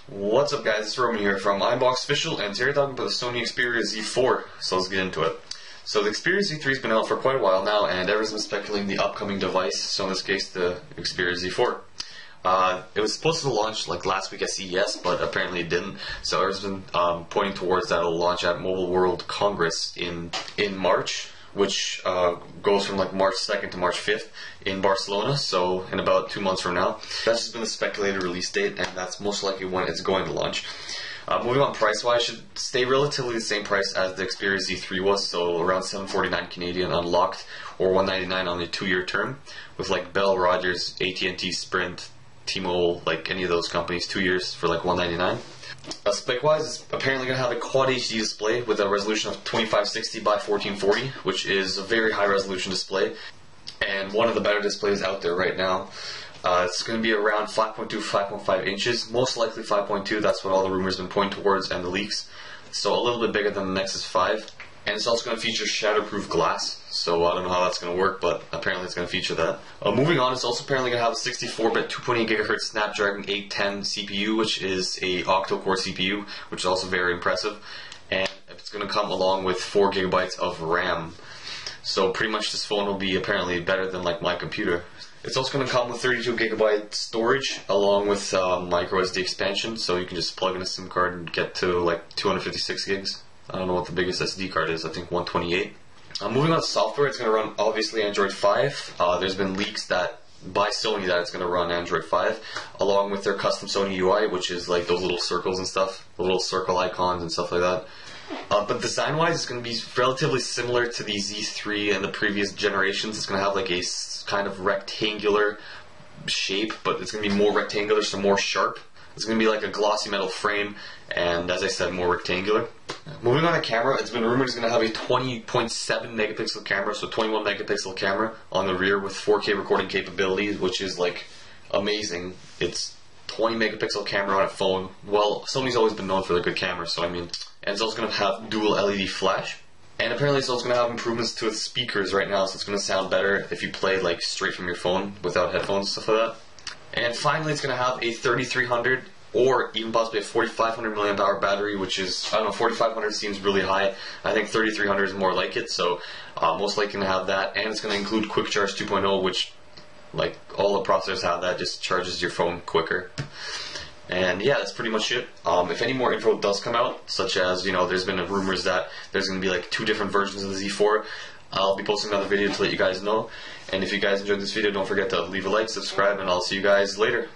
What's up guys, it's Roman here from Unbox Official, and today we're talking about the Sony Xperia Z4, so let's get into it. So the Xperia Z3 has been out for quite a while now, and everyone's been speculating the upcoming device, so in this case the Xperia Z4. It was supposed to launch like last week at CES, but apparently it didn't, so everyone's been pointing towards that it'll launch at Mobile World Congress in March, which goes from like March 2nd to March 5th in Barcelona, so in about 2 months from now. That's just been the speculated release date, and that's most likely when it's going to launch. Moving on price-wise, should stay relatively the same price as the Xperia Z3 was, so around $749 Canadian unlocked, or $199 on the 2-year term, with like Bell, Rogers, AT&T, Sprint, T-Mobile, like any of those companies, 2 years for like $199. Spec-wise, it's apparently going to have a Quad HD display with a resolution of 2560 by 1440, which is a very high resolution display, and one of the better displays out there right now. It's going to be around 5.2, 5.5 inches, most likely 5.2, that's what all the rumors have been pointing towards and the leaks. So a little bit bigger than the Nexus 5. And it's also going to feature shatterproof glass, so I don't know how that's going to work, but apparently it's going to feature that. Moving on, it's also apparently going to have a 64-bit 2.8 GHz Snapdragon 810 CPU, which is a octa-core CPU, which is also very impressive. And it's going to come along with 4 GB of RAM. So pretty much this phone will be apparently better than like my computer. It's also going to come with 32 GB storage along with micro SD expansion, so you can just plug in a SIM card and get to like 256 gigs. I don't know what the biggest SD card is, I think 128. Moving on to software, it's going to run obviously Android 5. There's been leaks that by Sony that it's going to run Android 5, along with their custom Sony UI, which is like those little circles and stuff, the little circle icons and stuff like that. But design-wise, it's going to be relatively similar to the Z3 and the previous generations. It's going to have like a kind of rectangular shape, but it's going to be more rectangular, so more sharp. It's going to be like a glossy metal frame, and as I said, more rectangular. Moving on to camera, it's been rumored it's going to have a 20.7 megapixel camera, so 21 megapixel camera on the rear with 4K recording capabilities, which is like amazing. It's 20 megapixel camera on a phone. Well, Sony's always been known for their good cameras, so I mean, and it's also going to have dual LED flash. And apparently it's also going to have improvements to its speakers right now, so it's going to sound better if you play like straight from your phone without headphones, stuff like that. And finally, it's going to have a 3300 or even possibly a 4500 milliamp hour battery, which is, I don't know, 4500 seems really high. I think 3300 is more like it, so most likely going to have that. And it's going to include Quick Charge 2.0, which, like all the processors have that, just charges your phone quicker. And yeah, that's pretty much it. If any more info does come out, such as, you know, there's been rumors that there's going to be like 2 different versions of the Z4, I'll be posting another video to let you guys know. And if you guys enjoyed this video, don't forget to leave a like, subscribe, and I'll see you guys later.